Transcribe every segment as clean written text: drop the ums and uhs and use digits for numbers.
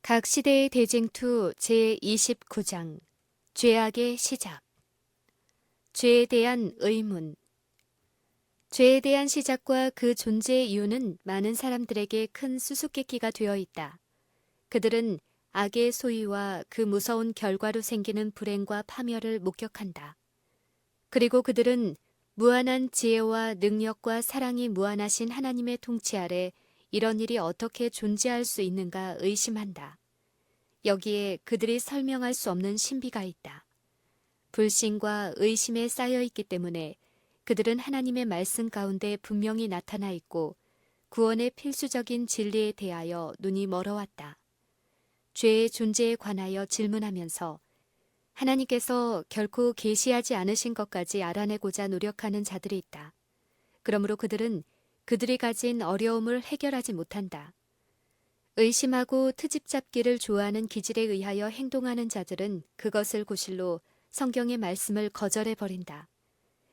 각 시대의 대쟁투 제29장 죄악의 시작. 죄에 대한 의문. 죄에 대한 시작과 그 존재의 이유는 많은 사람들에게 큰 수수께끼가 되어 있다. 그들은 악의 소위와 그 무서운 결과로 생기는 불행과 파멸을 목격한다. 그리고 그들은 무한한 지혜와 능력과 사랑이 무한하신 하나님의 통치 아래 이런 일이 어떻게 존재할 수 있는가 의심한다. 여기에 그들이 설명할 수 없는 신비가 있다. 불신과 의심에 쌓여 있기 때문에 그들은 하나님의 말씀 가운데 분명히 나타나 있고 구원의 필수적인 진리에 대하여 눈이 멀어왔다. 죄의 존재에 관하여 질문하면서 하나님께서 결코 계시하지 않으신 것까지 알아내고자 노력하는 자들이 있다. 그러므로 그들은 그들이 가진 어려움을 해결하지 못한다. 의심하고 트집 잡기를 좋아하는 기질에 의하여 행동하는 자들은 그것을 구실로 성경의 말씀을 거절해 버린다.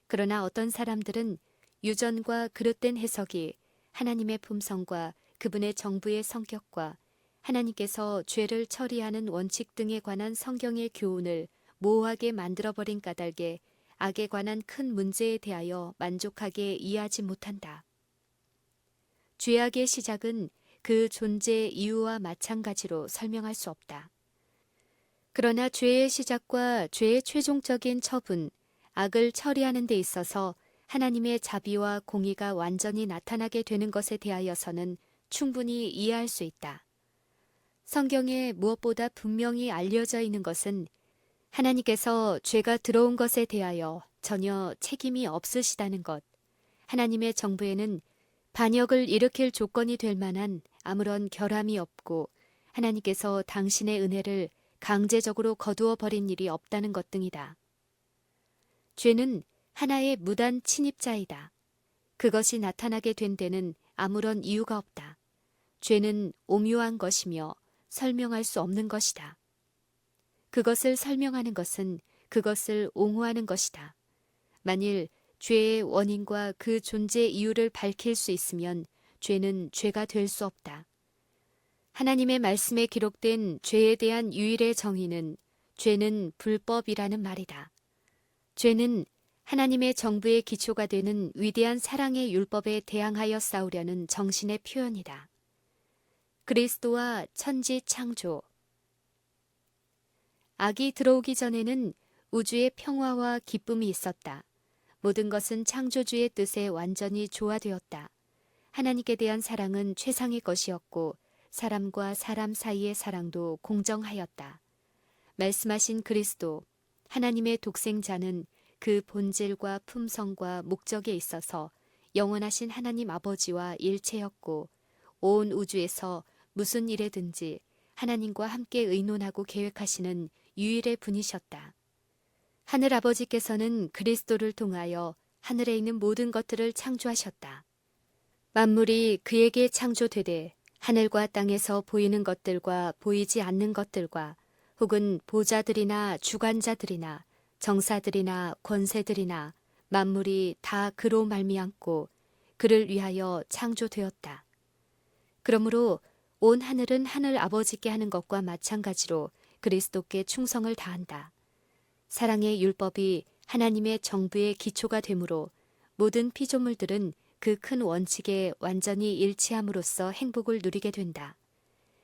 그러나 어떤 사람들은 유전과 그릇된 해석이 하나님의 품성과 그분의 정부의 성격과 하나님께서 죄를 처리하는 원칙 등에 관한 성경의 교훈을 모호하게 만들어버린 까닭에 악에 관한 큰 문제에 대하여 만족하게 이해하지 못한다. 죄악의 시작은 그 존재의 이유와 마찬가지로 설명할 수 없다. 그러나 죄의 시작과 죄의 최종적인 처분, 악을 처리하는 데 있어서 하나님의 자비와 공의가 완전히 나타나게 되는 것에 대하여서는 충분히 이해할 수 있다. 성경에 무엇보다 분명히 알려져 있는 것은 하나님께서 죄가 들어온 것에 대하여 전혀 책임이 없으시다는 것, 하나님의 정부에는 반역을 일으킬 조건이 될 만한 아무런 결함이 없고 하나님께서 당신의 은혜를 강제적으로 거두어 버린 일이 없다는 것 등이다. 죄는 하나의 무단 침입자이다. 그것이 나타나게 된 데는 아무런 이유가 없다. 죄는 오묘한 것이며 설명할 수 없는 것이다. 그것을 설명하는 것은 그것을 옹호하는 것이다. 만일 죄의 원인과 그 존재 이유를 밝힐 수 있으면 죄는 죄가 될 수 없다. 하나님의 말씀에 기록된 죄에 대한 유일의 정의는 죄는 불법이라는 말이다. 죄는 하나님의 정부의 기초가 되는 위대한 사랑의 율법에 대항하여 싸우려는 정신의 표현이다. 그리스도와 천지 창조. 악이 들어오기 전에는 우주의 평화와 기쁨이 있었다. 모든 것은 창조주의 뜻에 완전히 조화되었다. 하나님께 대한 사랑은 최상의 것이었고 사람과 사람 사이의 사랑도 공정하였다. 말씀하신 그리스도, 하나님의 독생자는 그 본질과 품성과 목적에 있어서 영원하신 하나님 아버지와 일체였고 온 우주에서 무슨 일에든지 하나님과 함께 의논하고 계획하시는 유일의 분이셨다. 하늘아버지께서는 그리스도를 통하여 하늘에 있는 모든 것들을 창조하셨다. 만물이 그에게 창조되되 하늘과 땅에서 보이는 것들과 보이지 않는 것들과 혹은 보좌들이나 주관자들이나 정사들이나 권세들이나 만물이 다 그로 말미암고 그를 위하여 창조되었다. 그러므로 온 하늘은 하늘 아버지께 하는 것과 마찬가지로 그리스도께 충성을 다한다. 사랑의 율법이 하나님의 정부의 기초가 되므로 모든 피조물들은 그 큰 원칙에 완전히 일치함으로써 행복을 누리게 된다.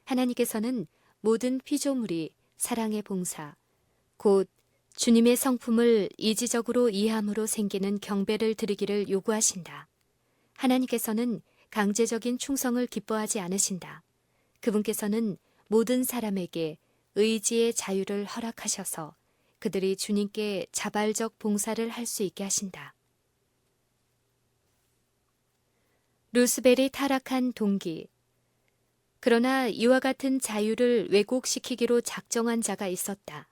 하나님께서는 모든 피조물이 사랑의 봉사, 곧 주님의 성품을 이지적으로 이해함으로 생기는 경배를 드리기를 요구하신다. 하나님께서는 강제적인 충성을 기뻐하지 않으신다. 그분께서는 모든 사람에게 의지의 자유를 허락하셔서 그들이 주님께 자발적 봉사를 할 수 있게 하신다. 루스벨이 타락한 동기. 그러나 이와 같은 자유를 왜곡시키기로 작정한 자가 있었다.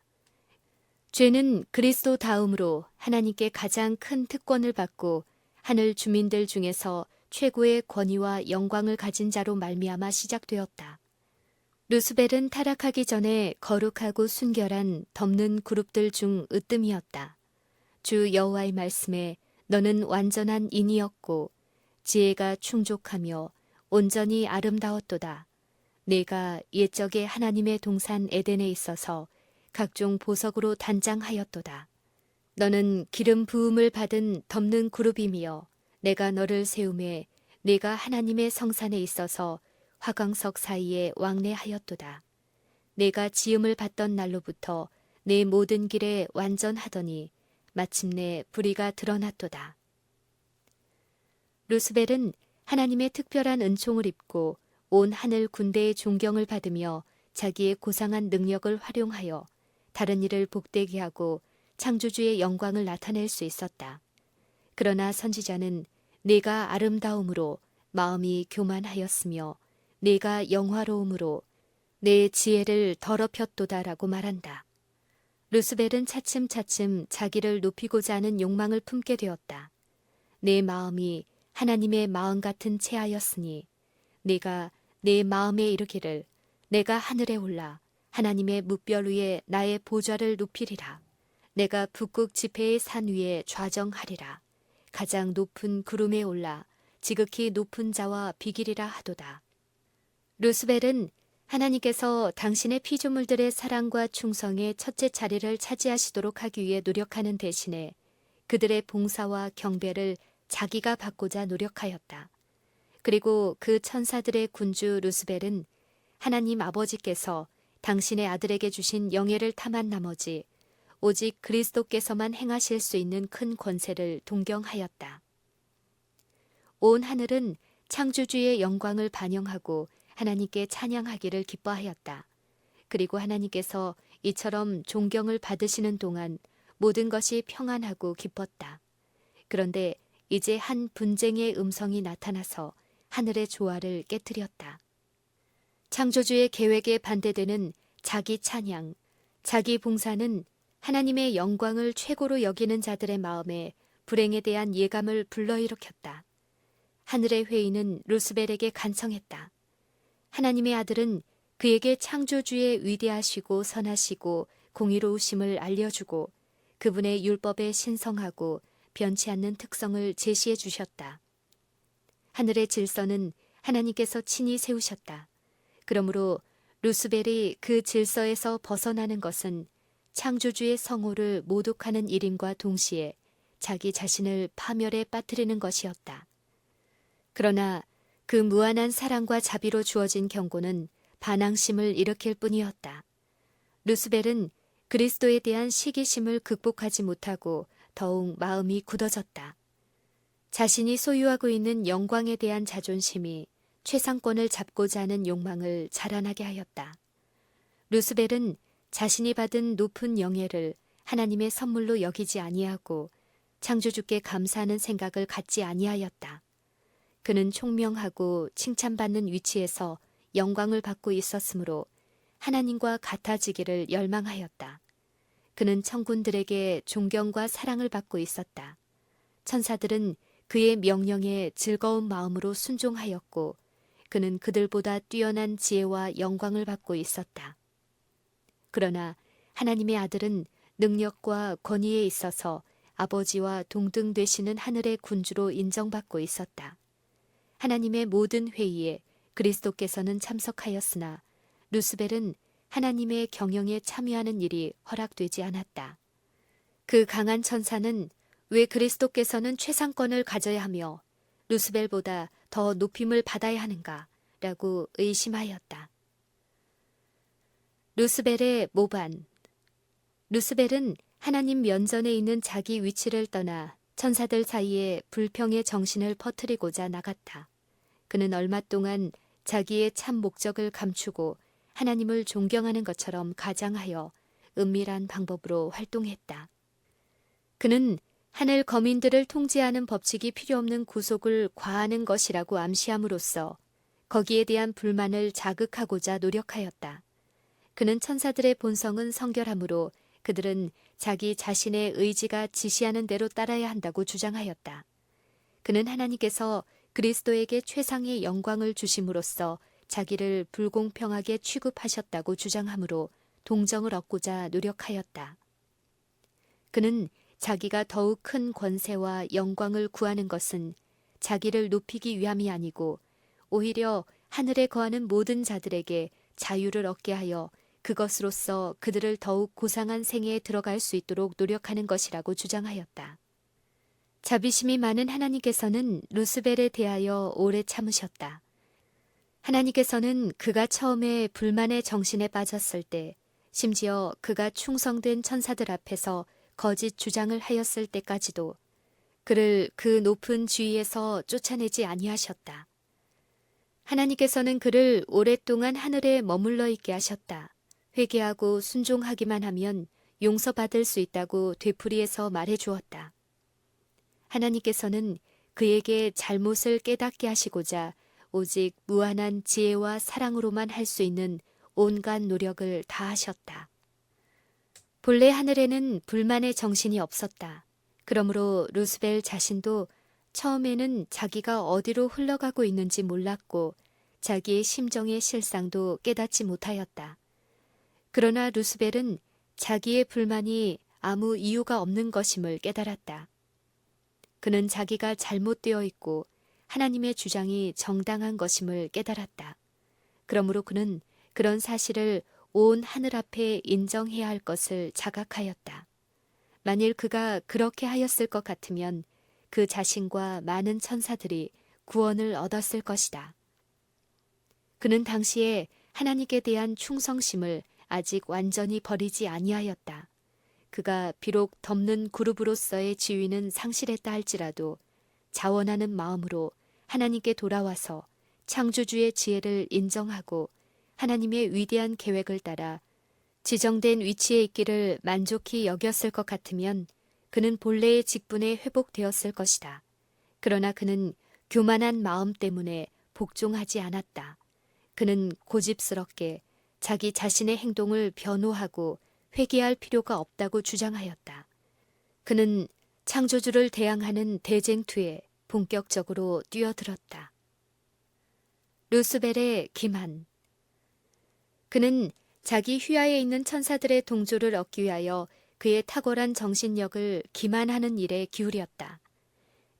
죄는 그리스도 다음으로 하나님께 가장 큰 특권을 받고 하늘 주민들 중에서 최고의 권위와 영광을 가진 자로 말미암아 시작되었다. 루스벨은 타락하기 전에 거룩하고 순결한 덮는 그룹들 중 으뜸이었다. 주 여호와의 말씀에 너는 완전한 인이었고 지혜가 충족하며 온전히 아름다웠도다. 내가 옛적에 하나님의 동산 에덴에 있어서 각종 보석으로 단장하였도다. 너는 기름 부음을 받은 덮는 그룹이며 내가 너를 세우매 내가 하나님의 성산에 있어서 화광석 사이에 왕래하였도다. 내가 지음을 받던 날로부터 내 모든 길에 완전하더니 마침내 불의가 드러났도다. 루스벨은 하나님의 특별한 은총을 입고 온 하늘 군대의 존경을 받으며 자기의 고상한 능력을 활용하여 다른 이를 복되게 하고 창조주의 영광을 나타낼 수 있었다. 그러나 선지자는 내가 아름다움으로 마음이 교만하였으며 내가 영화로움으로 내 지혜를 더럽혔도다라고 말한다. 루스벨은 차츰차츰 자기를 높이고자 하는 욕망을 품게 되었다. 내 마음이 하나님의 마음 같은 체하였으니 내가 내 마음에 이르기를 내가 하늘에 올라 하나님의 뭇별 위에 나의 보좌를 높이리라. 내가 북극 지폐의 산 위에 좌정하리라. 가장 높은 구름에 올라 지극히 높은 자와 비기리라 하도다. 루스벨은 하나님께서 당신의 피조물들의 사랑과 충성의 첫째 자리를 차지하시도록 하기 위해 노력하는 대신에 그들의 봉사와 경배를 자기가 받고자 노력하였다. 그리고 그 천사들의 군주 루스벨은 하나님 아버지께서 당신의 아들에게 주신 영예를 탐한 나머지 오직 그리스도께서만 행하실 수 있는 큰 권세를 동경하였다. 온 하늘은 창조주의 영광을 반영하고 하나님께 찬양하기를 기뻐하였다. 그리고 하나님께서 이처럼 존경을 받으시는 동안 모든 것이 평안하고 기뻤다. 그런데 이제 한 분쟁의 음성이 나타나서 하늘의 조화를 깨뜨렸다. 창조주의 계획에 반대되는 자기 찬양, 자기 봉사는 하나님의 영광을 최고로 여기는 자들의 마음에 불행에 대한 예감을 불러일으켰다. 하늘의 회의는 루스벨에게 간청했다. 하나님의 아들은 그에게 창조주의 위대하시고 선하시고 공의로우심을 알려주고 그분의 율법에 신성하고 변치 않는 특성을 제시해 주셨다. 하늘의 질서는 하나님께서 친히 세우셨다. 그러므로 루스벨이 그 질서에서 벗어나는 것은 창조주의 성호를 모독하는 일임과 동시에 자기 자신을 파멸에 빠뜨리는 것이었다. 그러나 그 무한한 사랑과 자비로 주어진 경고는 반항심을 일으킬 뿐이었다. 루스벨은 그리스도에 대한 시기심을 극복하지 못하고 더욱 마음이 굳어졌다. 자신이 소유하고 있는 영광에 대한 자존심이 최상권을 잡고자 하는 욕망을 자라나게 하였다. 루스벨은 자신이 받은 높은 영예를 하나님의 선물로 여기지 아니하고 창조주께 감사하는 생각을 갖지 아니하였다. 그는 총명하고 칭찬받는 위치에서 영광을 받고 있었으므로 하나님과 같아지기를 열망하였다. 그는 천군들에게 존경과 사랑을 받고 있었다. 천사들은 그의 명령에 즐거운 마음으로 순종하였고 그는 그들보다 뛰어난 지혜와 영광을 받고 있었다. 그러나 하나님의 아들은 능력과 권위에 있어서 아버지와 동등되시는 하늘의 군주로 인정받고 있었다. 하나님의 모든 회의에 그리스도께서는 참석하였으나 루스벨은 하나님의 경영에 참여하는 일이 허락되지 않았다. 그 강한 천사는 왜 그리스도께서는 최상권을 가져야 하며 루스벨보다 더 높임을 받아야 하는가라고 의심하였다. 루스벨의 모반. 루스벨은 하나님 면전에 있는 자기 위치를 떠나 천사들 사이에 불평의 정신을 퍼뜨리고자 나갔다. 그는 얼마 동안 자기의 참 목적을 감추고 하나님을 존경하는 것처럼 가장하여 은밀한 방법으로 활동했다. 그는 하늘 거민들을 통제하는 법칙이 필요 없는 구속을 과하는 것이라고 암시함으로써 거기에 대한 불만을 자극하고자 노력하였다. 그는 천사들의 본성은 성결하므로 그들은 자기 자신의 의지가 지시하는 대로 따라야 한다고 주장하였다. 그는 하나님께서 그리스도에게 최상의 영광을 주심으로써 자기를 불공평하게 취급하셨다고 주장하므로 동정을 얻고자 노력하였다. 그는 자기가 더욱 큰 권세와 영광을 구하는 것은 자기를 높이기 위함이 아니고 오히려 하늘에 거하는 모든 자들에게 자유를 얻게 하여 그것으로써 그들을 더욱 고상한 생애에 들어갈 수 있도록 노력하는 것이라고 주장하였다. 자비심이 많은 하나님께서는 루스벨에 대하여 오래 참으셨다. 하나님께서는 그가 처음에 불만의 정신에 빠졌을 때, 심지어 그가 충성된 천사들 앞에서 거짓 주장을 하였을 때까지도 그를 그 높은 지위에서 쫓아내지 아니하셨다. 하나님께서는 그를 오랫동안 하늘에 머물러 있게 하셨다. 회개하고 순종하기만 하면 용서받을 수 있다고 되풀이해서 말해 주었다. 하나님께서는 그에게 잘못을 깨닫게 하시고자 오직 무한한 지혜와 사랑으로만 할 수 있는 온갖 노력을 다하셨다. 본래 하늘에는 불만의 정신이 없었다. 그러므로 루스벨 자신도 처음에는 자기가 어디로 흘러가고 있는지 몰랐고 자기의 심정의 실상도 깨닫지 못하였다. 그러나 루스벨은 자기의 불만이 아무 이유가 없는 것임을 깨달았다. 그는 자기가 잘못되어 있고 하나님의 주장이 정당한 것임을 깨달았다. 그러므로 그는 그런 사실을 온 하늘 앞에 인정해야 할 것을 자각하였다. 만일 그가 그렇게 하였을 것 같으면 그 자신과 많은 천사들이 구원을 얻었을 것이다. 그는 당시에 하나님께 대한 충성심을 아직 완전히 버리지 아니하였다. 그가 비록 덮는 그룹으로서의 지위는 상실했다 할지라도 자원하는 마음으로 하나님께 돌아와서 창조주의 지혜를 인정하고 하나님의 위대한 계획을 따라 지정된 위치에 있기를 만족히 여겼을 것 같으면 그는 본래의 직분에 회복되었을 것이다. 그러나 그는 교만한 마음 때문에 복종하지 않았다. 그는 고집스럽게 자기 자신의 행동을 변호하고 회개할 필요가 없다고 주장하였다. 그는 창조주를 대항하는 대쟁투에 본격적으로 뛰어들었다. 루스벨의 기만. 그는 자기 휘하에 있는 천사들의 동조를 얻기 위하여 그의 탁월한 정신력을 기만하는 일에 기울였다.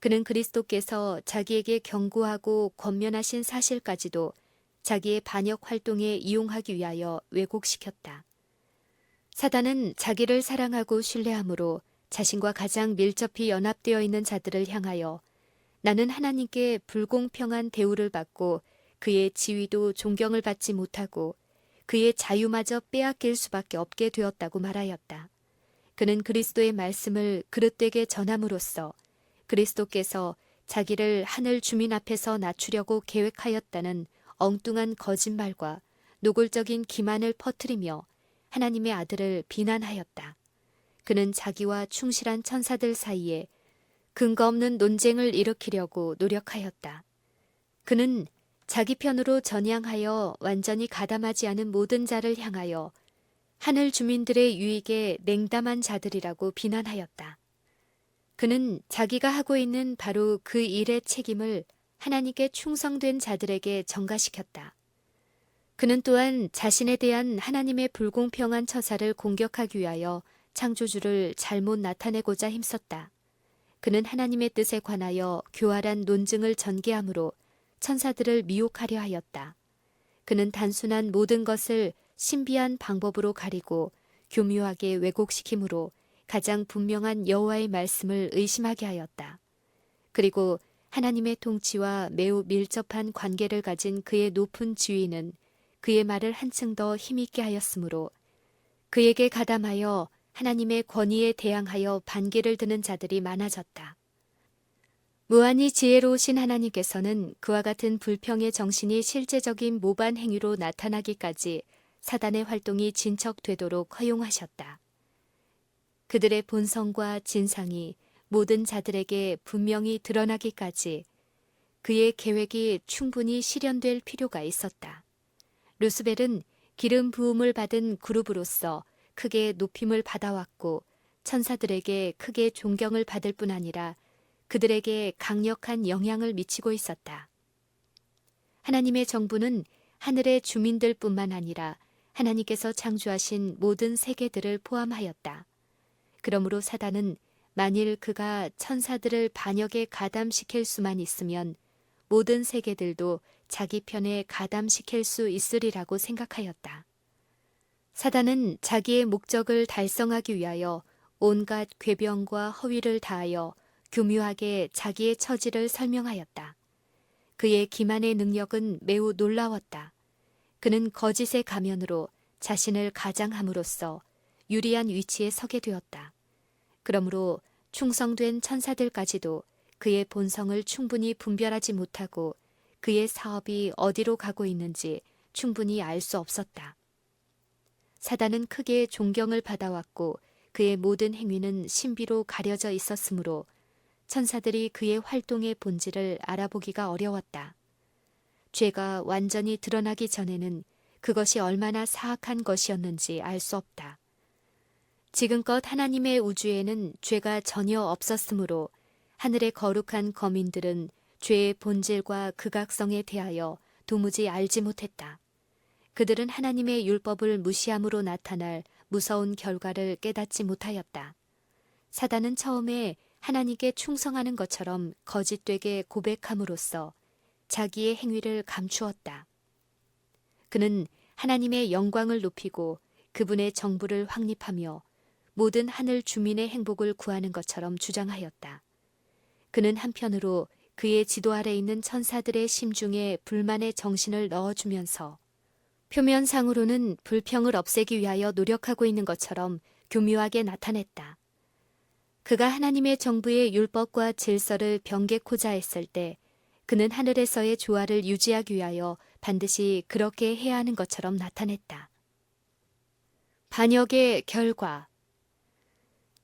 그는 그리스도께서 자기에게 경고하고 권면하신 사실까지도 자기의 반역 활동에 이용하기 위하여 왜곡시켰다. 사단은 자기를 사랑하고 신뢰함으로 자신과 가장 밀접히 연합되어 있는 자들을 향하여 나는 하나님께 불공평한 대우를 받고 그의 지위도 존경을 받지 못하고 그의 자유마저 빼앗길 수밖에 없게 되었다고 말하였다. 그는 그리스도의 말씀을 그릇되게 전함으로써 그리스도께서 자기를 하늘 주민 앞에서 낮추려고 계획하였다는 엉뚱한 거짓말과 노골적인 기만을 퍼뜨리며 하나님의 아들을 비난하였다. 그는 자기와 충실한 천사들 사이에 근거 없는 논쟁을 일으키려고 노력하였다. 그는 자기 편으로 전향하여 완전히 가담하지 않은 모든 자를 향하여 하늘 주민들의 유익에 냉담한 자들이라고 비난하였다. 그는 자기가 하고 있는 바로 그 일의 책임을 하나님께 충성된 자들에게 전가시켰다. 그는 또한 자신에 대한 하나님의 불공평한 처사를 공격하기 위하여 창조주를 잘못 나타내고자 힘썼다. 그는 하나님의 뜻에 관하여 교활한 논증을 전개함으로 천사들을 미혹하려 하였다. 그는 단순한 모든 것을 신비한 방법으로 가리고 교묘하게 왜곡시키므로 가장 분명한 여호와의 말씀을 의심하게 하였다. 그리고 하나님의 통치와 매우 밀접한 관계를 가진 그의 높은 지위는 그의 말을 한층 더 힘있게 하였으므로 그에게 가담하여 하나님의 권위에 대항하여 반기를 드는 자들이 많아졌다. 무한히 지혜로우신 하나님께서는 그와 같은 불평의 정신이 실제적인 모반 행위로 나타나기까지 사단의 활동이 진척되도록 허용하셨다. 그들의 본성과 진상이 모든 자들에게 분명히 드러나기까지 그의 계획이 충분히 실현될 필요가 있었다. 루스벨은 기름 부음을 받은 그룹으로서 크게 높임을 받아왔고 천사들에게 크게 존경을 받을 뿐 아니라 그들에게 강력한 영향을 미치고 있었다. 하나님의 정부는 하늘의 주민들뿐만 아니라 하나님께서 창조하신 모든 세계들을 포함하였다. 그러므로 사단은 만일 그가 천사들을 반역에 가담시킬 수만 있으면 모든 세계들도 자기 편에 가담시킬 수 있으리라고 생각하였다. 사단은 자기의 목적을 달성하기 위하여 온갖 궤변과 허위를 다하여 교묘하게 자기의 처지를 설명하였다. 그의 기만의 능력은 매우 놀라웠다. 그는 거짓의 가면으로 자신을 가장함으로써 유리한 위치에 서게 되었다. 그러므로 충성된 천사들까지도 그의 본성을 충분히 분별하지 못하고 그의 사업이 어디로 가고 있는지 충분히 알 수 없었다. 사단은 크게 존경을 받아왔고 그의 모든 행위는 신비로 가려져 있었으므로 천사들이 그의 활동의 본질을 알아보기가 어려웠다. 죄가 완전히 드러나기 전에는 그것이 얼마나 사악한 것이었는지 알 수 없다. 지금껏 하나님의 우주에는 죄가 전혀 없었으므로 하늘의 거룩한 거민들은 죄의 본질과 극악성에 대하여 도무지 알지 못했다. 그들은 하나님의 율법을 무시함으로 나타날 무서운 결과를 깨닫지 못하였다. 사단은 처음에 하나님께 충성하는 것처럼 거짓되게 고백함으로써 자기의 행위를 감추었다. 그는 하나님의 영광을 높이고 그분의 정부를 확립하며 모든 하늘 주민의 행복을 구하는 것처럼 주장하였다. 그는 한편으로 그의 지도 아래 있는 천사들의 심중에 불만의 정신을 넣어주면서 표면상으로는 불평을 없애기 위하여 노력하고 있는 것처럼 교묘하게 나타냈다. 그가 하나님의 정부의 율법과 질서를 변개코자 했을 때 그는 하늘에서의 조화를 유지하기 위하여 반드시 그렇게 해야 하는 것처럼 나타냈다. 반역의 결과.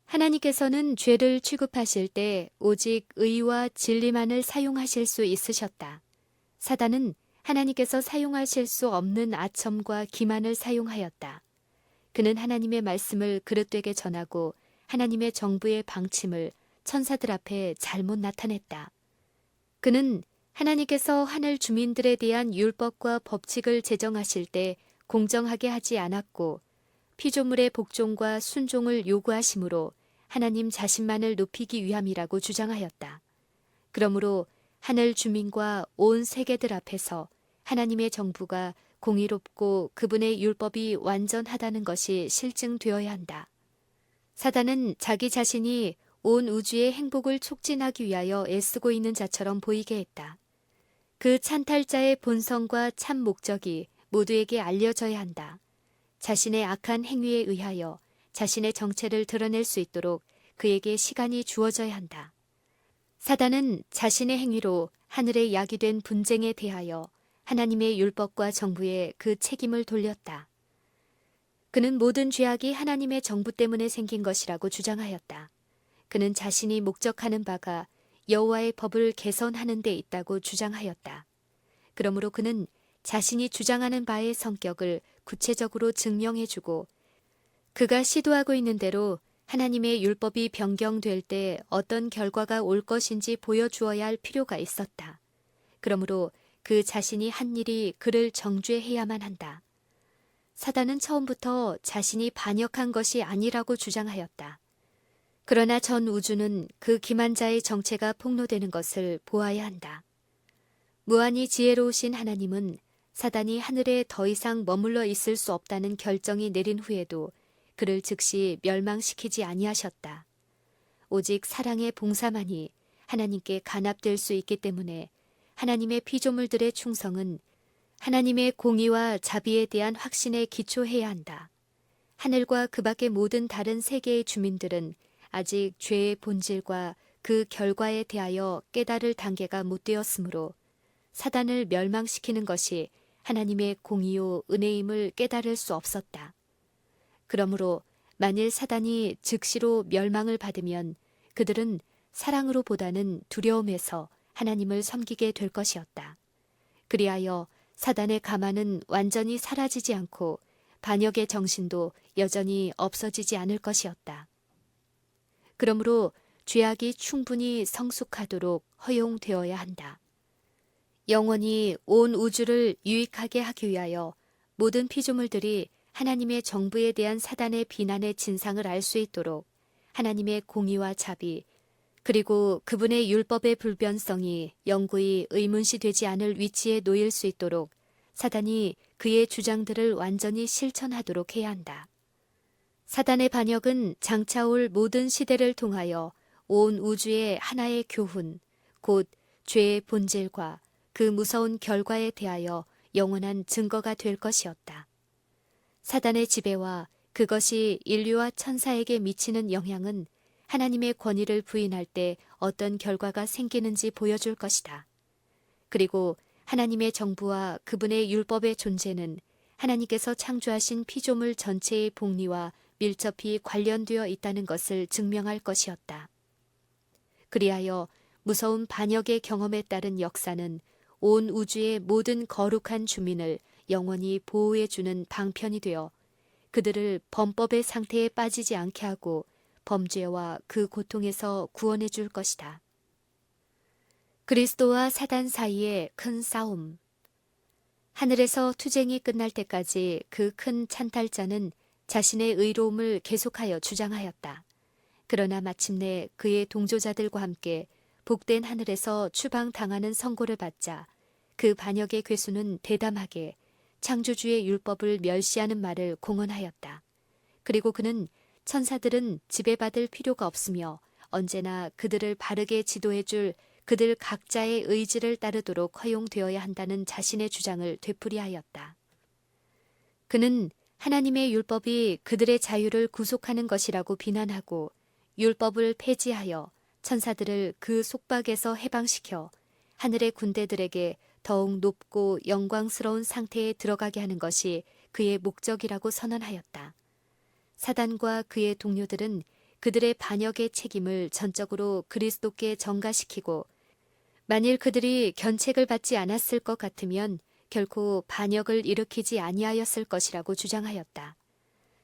하나님께서는 죄를 취급하실 때 오직 의와 진리만을 사용하실 수 있으셨다. 사단은 하나님께서 사용하실 수 없는 아첨과 기만을 사용하였다. 그는 하나님의 말씀을 그릇되게 전하고 하나님의 정부의 방침을 천사들 앞에 잘못 나타냈다. 그는 하나님께서 하늘 주민들에 대한 율법과 법칙을 제정하실 때 공정하게 하지 않았고 피조물의 복종과 순종을 요구하심으로 하나님 자신만을 높이기 위함이라고 주장하였다. 그러므로 하늘 주민과 온 세계들 앞에서 하나님의 정부가 공의롭고 그분의 율법이 완전하다는 것이 실증되어야 한다. 사단은 자기 자신이 온 우주의 행복을 촉진하기 위하여 애쓰고 있는 자처럼 보이게 했다. 그 찬탈자의 본성과 참 목적이 모두에게 알려져야 한다. 자신의 악한 행위에 의하여 자신의 정체를 드러낼 수 있도록 그에게 시간이 주어져야 한다. 사단은 자신의 행위로 하늘에 야기된 분쟁에 대하여 하나님의 율법과 정부에 그 책임을 돌렸다. 그는 모든 죄악이 하나님의 정부 때문에 생긴 것이라고 주장하였다. 그는 자신이 목적하는 바가 여호와의 법을 개선하는 데 있다고 주장하였다. 그러므로 그는 자신이 주장하는 바의 성격을 구체적으로 증명해주고 그가 시도하고 있는 대로 하나님의 율법이 변경될 때 어떤 결과가 올 것인지 보여주어야 할 필요가 있었다. 그러므로 그 자신이 한 일이 그를 정죄해야만 한다. 사단은 처음부터 자신이 반역한 것이 아니라고 주장하였다. 그러나 전 우주는 그 기만자의 정체가 폭로되는 것을 보아야 한다. 무한히 지혜로우신 하나님은 사단이 하늘에 더 이상 머물러 있을 수 없다는 결정이 내린 후에도 그를 즉시 멸망시키지 아니하셨다. 오직 사랑의 봉사만이 하나님께 간합될 수 있기 때문에 하나님의 피조물들의 충성은 하나님의 공의와 자비에 대한 확신에 기초해야 한다. 하늘과 그 밖의 모든 다른 세계의 주민들은 아직 죄의 본질과 그 결과에 대하여 깨달을 단계가 못 되었으므로 사단을 멸망시키는 것이 하나님의 공의요 은혜임을 깨달을 수 없었다. 그러므로 만일 사단이 즉시로 멸망을 받으면 그들은 사랑으로보다는 두려움에서 하나님을 섬기게 될 것이었다. 그리하여 사단의 가만은 완전히 사라지지 않고 반역의 정신도 여전히 없어지지 않을 것이었다. 그러므로 죄악이 충분히 성숙하도록 허용되어야 한다. 영원히 온 우주를 유익하게 하기 위하여 모든 피조물들이 하나님의 정부에 대한 사단의 비난의 진상을 알 수 있도록 하나님의 공의와 자비, 그리고 그분의 율법의 불변성이 영구히 의문시되지 않을 위치에 놓일 수 있도록 사단이 그의 주장들을 완전히 실천하도록 해야 한다. 사단의 반역은 장차올 모든 시대를 통하여 온 우주의 하나의 교훈, 곧 죄의 본질과 그 무서운 결과에 대하여 영원한 증거가 될 것이었다. 사단의 지배와 그것이 인류와 천사에게 미치는 영향은 하나님의 권위를 부인할 때 어떤 결과가 생기는지 보여줄 것이다. 그리고 하나님의 정부와 그분의 율법의 존재는 하나님께서 창조하신 피조물 전체의 복리와 밀접히 관련되어 있다는 것을 증명할 것이었다. 그리하여 무서운 반역의 경험에 따른 역사는 온 우주의 모든 거룩한 주민을 영원히 보호해주는 방편이 되어 그들을 범법의 상태에 빠지지 않게 하고 범죄와 그 고통에서 구원해 줄 것이다. 그리스도와 사단 사이의 큰 싸움. 하늘에서 투쟁이 끝날 때까지 그 큰 찬탈자는 자신의 의로움을 계속하여 주장하였다. 그러나 마침내 그의 동조자들과 함께 복된 하늘에서 추방당하는 선고를 받자 그 반역의 괴수는 대담하게 창조주의 율법을 멸시하는 말을 공언하였다. 그리고 그는 천사들은 지배받을 필요가 없으며 언제나 그들을 바르게 지도해줄 그들 각자의 의지를 따르도록 허용되어야 한다는 자신의 주장을 되풀이하였다. 그는 하나님의 율법이 그들의 자유를 구속하는 것이라고 비난하고 율법을 폐지하여 천사들을 그 속박에서 해방시켜 하늘의 군대들에게 더욱 높고 영광스러운 상태에 들어가게 하는 것이 그의 목적이라고 선언하였다. 사단과 그의 동료들은 그들의 반역의 책임을 전적으로 그리스도께 전가시키고 만일 그들이 견책을 받지 않았을 것 같으면 결코 반역을 일으키지 아니하였을 것이라고 주장하였다.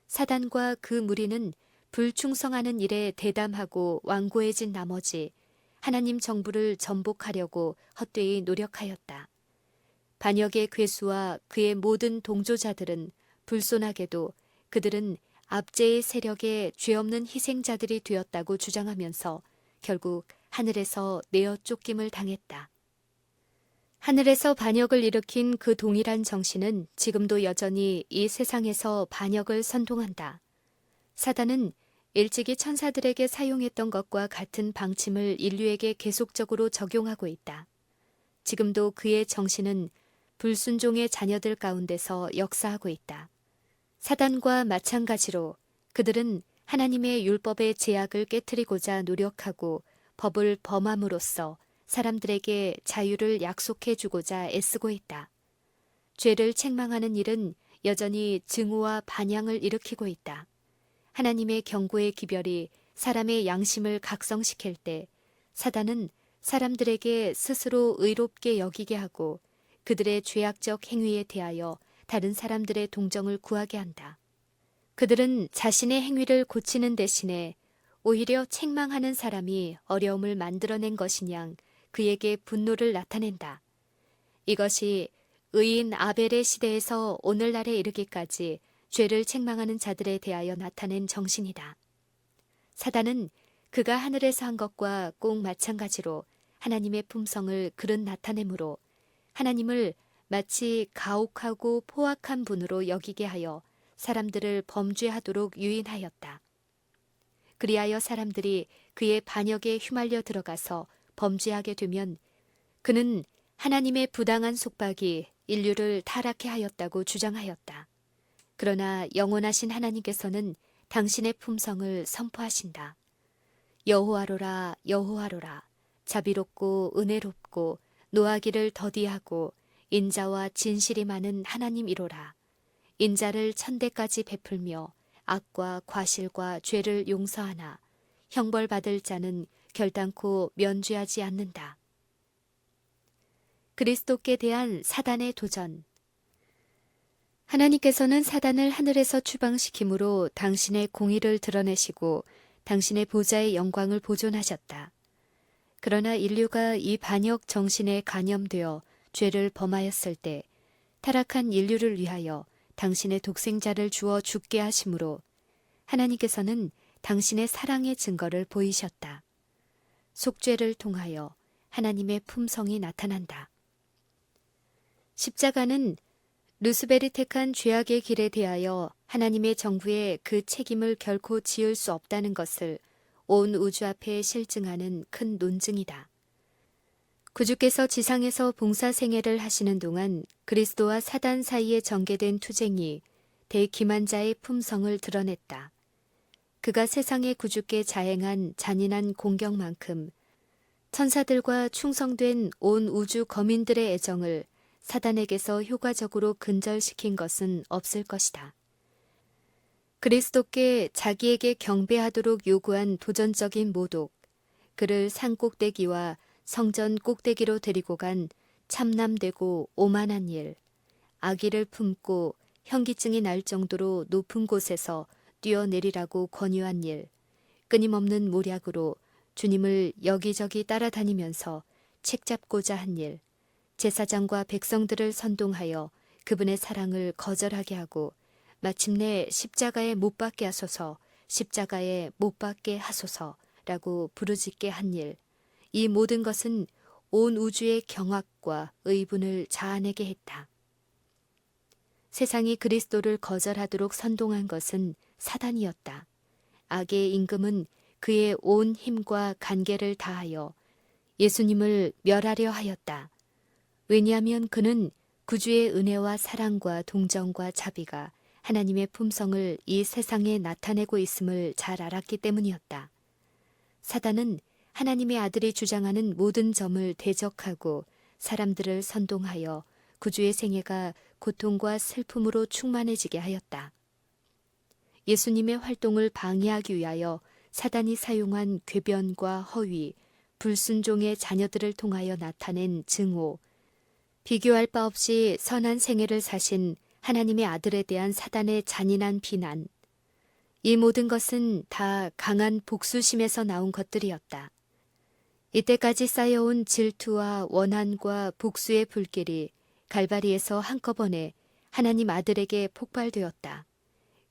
사단과 그 무리는 불충성하는 일에 대담하고 완고해진 나머지 하나님 정부를 전복하려고 헛되이 노력하였다. 반역의 괴수와 그의 모든 동조자들은 불손하게도 그들은 압제의 세력에 죄 없는 희생자들이 되었다고 주장하면서 결국 하늘에서 내어 쫓김을 당했다. 하늘에서 반역을 일으킨 그 동일한 정신은 지금도 여전히 이 세상에서 반역을 선동한다. 사단은 일찍이 천사들에게 사용했던 것과 같은 방침을 인류에게 계속적으로 적용하고 있다. 지금도 그의 정신은 불순종의 자녀들 가운데서 역사하고 있다. 사단과 마찬가지로 그들은 하나님의 율법의 제약을 깨트리고자 노력하고 법을 범함으로써 사람들에게 자유를 약속해 주고자 애쓰고 있다. 죄를 책망하는 일은 여전히 증오와 반향을 일으키고 있다. 하나님의 경고의 기별이 사람의 양심을 각성시킬 때 사단은 사람들에게 스스로 의롭게 여기게 하고 그들의 죄악적 행위에 대하여 다른 사람들의 동정을 구하게 한다. 그들은 자신의 행위를 고치는 대신에 오히려 책망하는 사람이 어려움을 만들어낸 것이냥 그에게 분노를 나타낸다. 이것이 의인 아벨의 시대에서 오늘날에 이르기까지 죄를 책망하는 자들에 대하여 나타낸 정신이다. 사단은 그가 하늘에서 한 것과 꼭 마찬가지로 하나님의 품성을 그릇 나타내므로 하나님을 마치 가혹하고 포악한 분으로 여기게 하여 사람들을 범죄하도록 유인하였다. 그리하여 사람들이 그의 반역에 휘말려 들어가서 범죄하게 되면 그는 하나님의 부당한 속박이 인류를 타락해 하였다고 주장하였다. 그러나 영원하신 하나님께서는 당신의 품성을 선포하신다. 여호와로라 여호와로라 자비롭고 은혜롭고 노하기를 더디하고 인자와 진실이 많은 하나님이로라. 인자를 천대까지 베풀며 악과 과실과 죄를 용서하나 형벌받을 자는 결단코 면죄하지 않는다. 그리스도께 대한 사단의 도전. 하나님께서는 사단을 하늘에서 추방시킴으로 당신의 공의를 드러내시고 당신의 보좌의 영광을 보존하셨다. 그러나 인류가 이 반역 정신에 간염되어 죄를 범하였을 때 타락한 인류를 위하여 당신의 독생자를 주어 죽게 하심으로 하나님께서는 당신의 사랑의 증거를 보이셨다. 속죄를 통하여 하나님의 품성이 나타난다. 십자가는 루스벨이 택한 죄악의 길에 대하여 하나님의 정부의 그 책임을 결코 지을 수 없다는 것을 온 우주 앞에 실증하는 큰 논증이다. 구주께서 지상에서 봉사 생애를 하시는 동안 그리스도와 사단 사이에 전개된 투쟁이 대기만자의 품성을 드러냈다. 그가 세상의 구주께 자행한 잔인한 공격만큼 천사들과 충성된 온 우주 거민들의 애정을 사단에게서 효과적으로 근절시킨 것은 없을 것이다. 그리스도께 자기에게 경배하도록 요구한 도전적인 모독, 그를 산 꼭대기와 성전 꼭대기로 데리고 간 참남되고 오만한 일, 아기를 품고 현기증이 날 정도로 높은 곳에서 뛰어내리라고 권유한 일, 끊임없는 모략으로 주님을 여기저기 따라다니면서 책 잡고자 한 일, 제사장과 백성들을 선동하여 그분의 사랑을 거절하게 하고 마침내 십자가에 못 박게 하소서, 십자가에 못 박게 하소서라고 부르짖게 한 일, 이 모든 것은 온 우주의 경악과 의분을 자아내게 했다. 세상이 그리스도를 거절하도록 선동한 것은 사단이었다. 악의 임금은 그의 온 힘과 간계를 다하여 예수님을 멸하려 하였다. 왜냐하면 그는 구주의 은혜와 사랑과 동정과 자비가 하나님의 품성을 이 세상에 나타내고 있음을 잘 알았기 때문이었다. 사단은 하나님의 아들이 주장하는 모든 점을 대적하고 사람들을 선동하여 구주의 생애가 고통과 슬픔으로 충만해지게 하였다. 예수님의 활동을 방해하기 위하여 사단이 사용한 궤변과 허위, 불순종의 자녀들을 통하여 나타낸 증오, 비교할 바 없이 선한 생애를 사신 하나님의 아들에 대한 사단의 잔인한 비난, 이 모든 것은 다 강한 복수심에서 나온 것들이었다. 이때까지 쌓여온 질투와 원한과 복수의 불길이 갈바리에서 한꺼번에 하나님 아들에게 폭발되었다.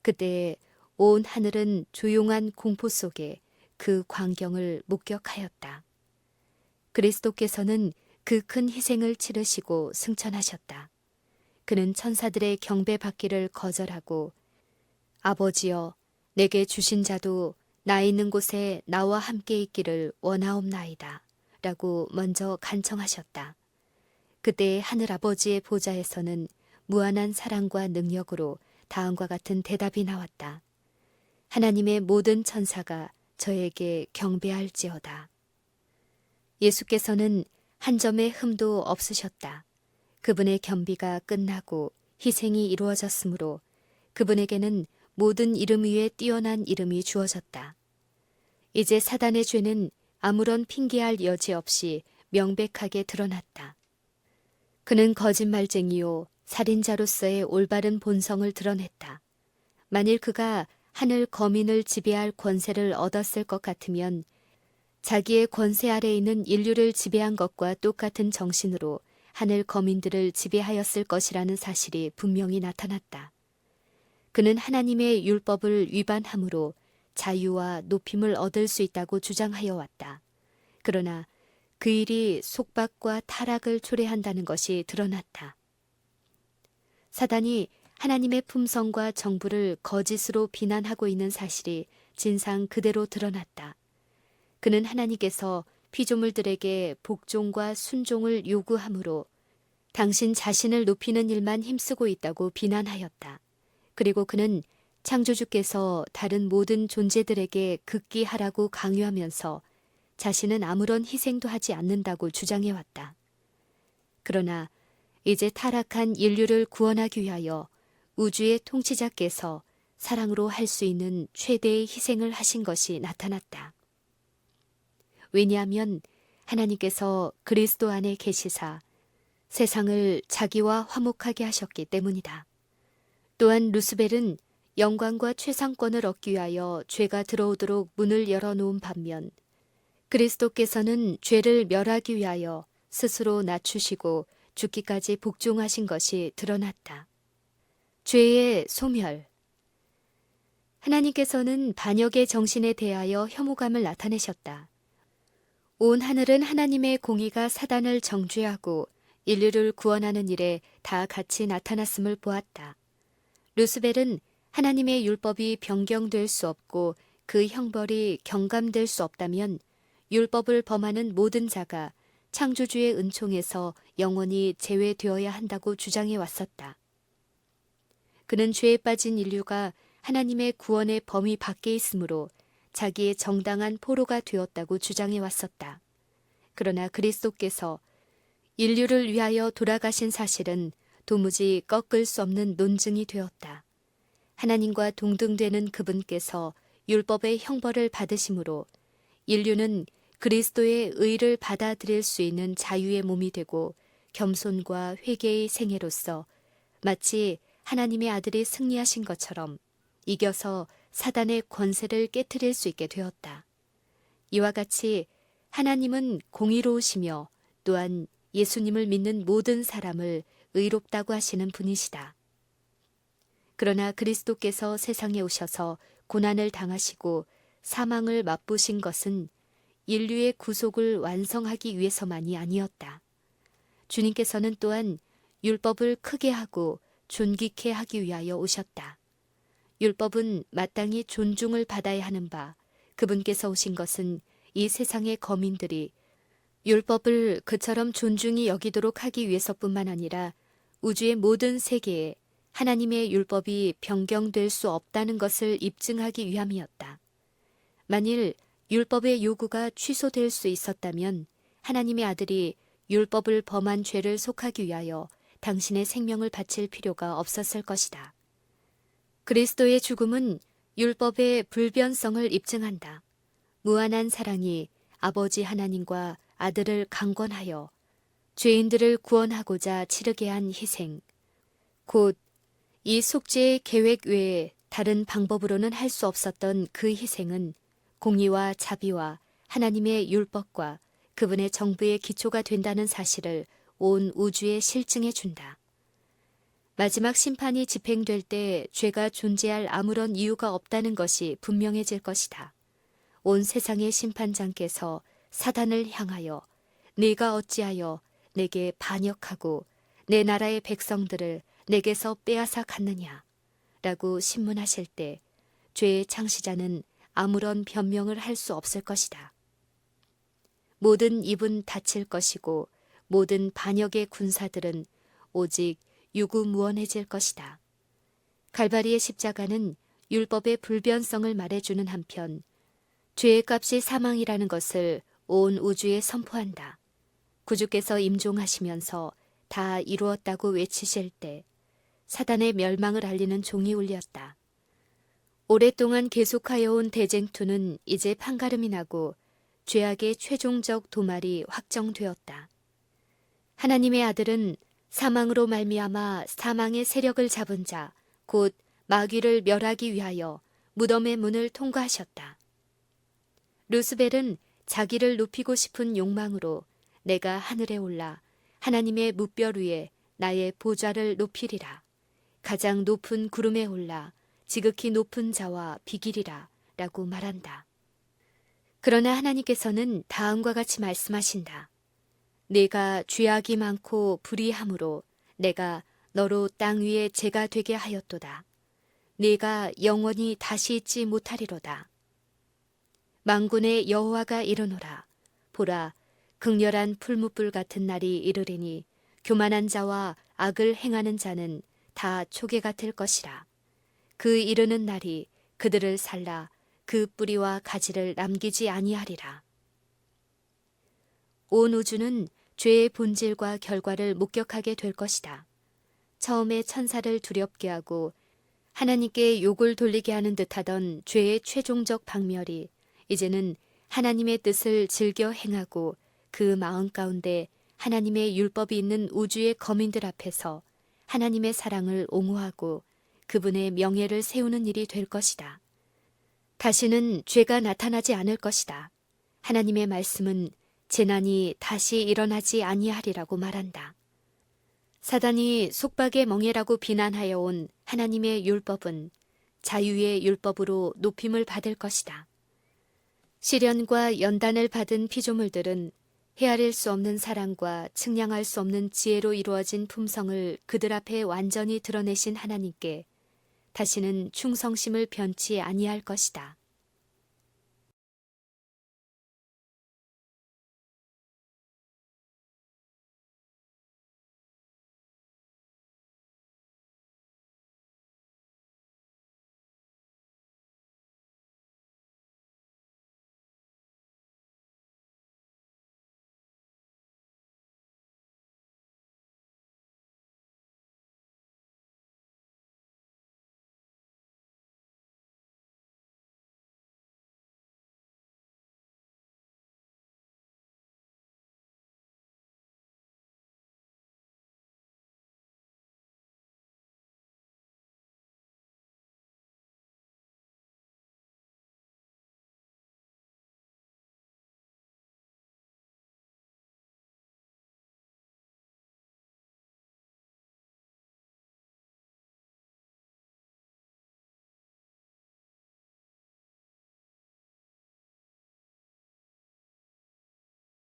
그때 온 하늘은 조용한 공포 속에 그 광경을 목격하였다. 그리스도께서는 그 큰 희생을 치르시고 승천하셨다. 그는 천사들의 경배받기를 거절하고 아버지여 내게 주신 자도 나 있는 곳에 나와 함께 있기를 원하옵나이다 라고 먼저 간청하셨다. 그때 하늘아버지의 보좌에서는 무한한 사랑과 능력으로 다음과 같은 대답이 나왔다. 하나님의 모든 천사가 저에게 경배할지어다. 예수께서는 한 점의 흠도 없으셨다. 그분의 겸비가 끝나고 희생이 이루어졌으므로 그분에게는 모든 이름 위에 뛰어난 이름이 주어졌다. 이제 사단의 죄는 아무런 핑계할 여지 없이 명백하게 드러났다. 그는 거짓말쟁이요 살인자로서의 올바른 본성을 드러냈다. 만일 그가 하늘 거민을 지배할 권세를 얻었을 것 같으면 자기의 권세 아래에 있는 인류를 지배한 것과 똑같은 정신으로 하늘 거민들을 지배하였을 것이라는 사실이 분명히 나타났다. 그는 하나님의 율법을 위반함으로 자유와 높임을 얻을 수 있다고 주장하여 왔다. 그러나 그 일이 속박과 타락을 초래한다는 것이 드러났다. 사단이 하나님의 품성과 정부를 거짓으로 비난하고 있는 사실이 진상 그대로 드러났다. 그는 하나님께서 피조물들에게 복종과 순종을 요구함으로 당신 자신을 높이는 일만 힘쓰고 있다고 비난하였다. 그리고 그는 창조주께서 다른 모든 존재들에게 극기하라고 강요하면서 자신은 아무런 희생도 하지 않는다고 주장해왔다. 그러나 이제 타락한 인류를 구원하기 위하여 우주의 통치자께서 사랑으로 할 수 있는 최대의 희생을 하신 것이 나타났다. 왜냐하면 하나님께서 그리스도 안에 계시사 세상을 자기와 화목하게 하셨기 때문이다. 또한 루스벨은 영광과 최상권을 얻기 위하여 죄가 들어오도록 문을 열어놓은 반면 그리스도께서는 죄를 멸하기 위하여 스스로 낮추시고 죽기까지 복종하신 것이 드러났다. 죄의 소멸. 하나님께서는 반역의 정신에 대하여 혐오감을 나타내셨다. 온 하늘은 하나님의 공의가 사단을 정죄하고 인류를 구원하는 일에 다 같이 나타났음을 보았다. 루스벨은 하나님의 율법이 변경될 수 없고 그 형벌이 경감될 수 없다면 율법을 범하는 모든 자가 창조주의 은총에서 영원히 제외되어야 한다고 주장해 왔었다. 그는 죄에 빠진 인류가 하나님의 구원의 범위 밖에 있으므로 자기의 정당한 포로가 되었다고 주장해 왔었다. 그러나 그리스도께서 인류를 위하여 돌아가신 사실은 도무지 꺾을 수 없는 논증이 되었다. 하나님과 동등되는 그분께서 율법의 형벌을 받으심으로 인류는 그리스도의 의를 받아들일 수 있는 자유의 몸이 되고 겸손과 회개의 생애로서 마치 하나님의 아들이 승리하신 것처럼 이겨서 사단의 권세를 깨트릴 수 있게 되었다. 이와 같이 하나님은 공의로우시며 또한 예수님을 믿는 모든 사람을 의롭다고 하시는 분이시다. 그러나 그리스도께서 세상에 오셔서 고난을 당하시고 사망을 맛보신 것은 인류의 구속을 완성하기 위해서만이 아니었다. 주님께서는 또한 율법을 크게 하고 존귀케 하기 위하여 오셨다. 율법은 마땅히 존중을 받아야 하는 바, 그분께서 오신 것은 이 세상의 거민들이 율법을 그처럼 존중히 여기도록 하기 위해서뿐만 아니라 우주의 모든 세계에 하나님의 율법이 변경될 수 없다는 것을 입증하기 위함이었다. 만일 율법의 요구가 취소될 수 있었다면 하나님의 아들이 율법을 범한 죄를 속하기 위하여 당신의 생명을 바칠 필요가 없었을 것이다. 그리스도의 죽음은 율법의 불변성을 입증한다. 무한한 사랑이 아버지 하나님과 아들을 강권하여 죄인들을 구원하고자 치르게 한 희생, 곧 이 속죄의 계획 외에 다른 방법으로는 할 수 없었던 그 희생은 공의와 자비와 하나님의 율법과 그분의 정부의 기초가 된다는 사실을 온 우주에 실증해 준다. 마지막 심판이 집행될 때 죄가 존재할 아무런 이유가 없다는 것이 분명해질 것이다. 온 세상의 심판장께서 사단을 향하여 네가 어찌하여 내게 반역하고 내 나라의 백성들을 내게서 빼앗아 갔느냐 라고 신문하실 때 죄의 창시자는 아무런 변명을 할 수 없을 것이다. 모든 입은 닫힐 것이고 모든 반역의 군사들은 오직 유구무원해질 것이다. 갈바리의 십자가는 율법의 불변성을 말해주는 한편 죄의 값이 사망이라는 것을 온 우주에 선포한다. 구주께서 임종하시면서 다 이루었다고 외치실 때 사단의 멸망을 알리는 종이 울렸다. 오랫동안 계속하여 온 대쟁투는 이제 판가름이 나고 죄악의 최종적 도말이 확정되었다. 하나님의 아들은 사망으로 말미암아 사망의 세력을 잡은 자, 곧 마귀를 멸하기 위하여 무덤의 문을 통과하셨다. 루스벨은 자기를 높이고 싶은 욕망으로 내가 하늘에 올라 하나님의 무별 위에 나의 보좌를 높이리라. 가장 높은 구름에 올라 지극히 높은 자와 비기리라 라고 말한다. 그러나 하나님께서는 다음과 같이 말씀하신다. 네가 죄악이 많고 불의함으로 내가 너로 땅 위에 재가 되게 하였도다. 네가 영원히 다시 있지 못하리로다. 만군의 여호와가 이르노라. 보라, 극렬한 풀무불 같은 날이 이르리니 교만한 자와 악을 행하는 자는 다 초계 같을 것이라. 그 이르는 날이 그들을 살라 그 뿌리와 가지를 남기지 아니하리라. 온 우주는 죄의 본질과 결과를 목격하게 될 것이다. 처음에 천사를 두렵게 하고 하나님께 욕을 돌리게 하는 듯하던 죄의 최종적 박멸이 이제는 하나님의 뜻을 즐겨 행하고 그 마음 가운데 하나님의 율법이 있는 우주의 거민들 앞에서 하나님의 사랑을 옹호하고 그분의 명예를 세우는 일이 될 것이다. 다시는 죄가 나타나지 않을 것이다. 하나님의 말씀은 재난이 다시 일어나지 아니하리라고 말한다. 사단이 속박의 멍에라고 비난하여 온 하나님의 율법은 자유의 율법으로 높임을 받을 것이다. 시련과 연단을 받은 피조물들은 헤아릴 수 없는 사랑과 측량할 수 없는 지혜로 이루어진 품성을 그들 앞에 완전히 드러내신 하나님께 다시는 충성심을 변치 아니할 것이다.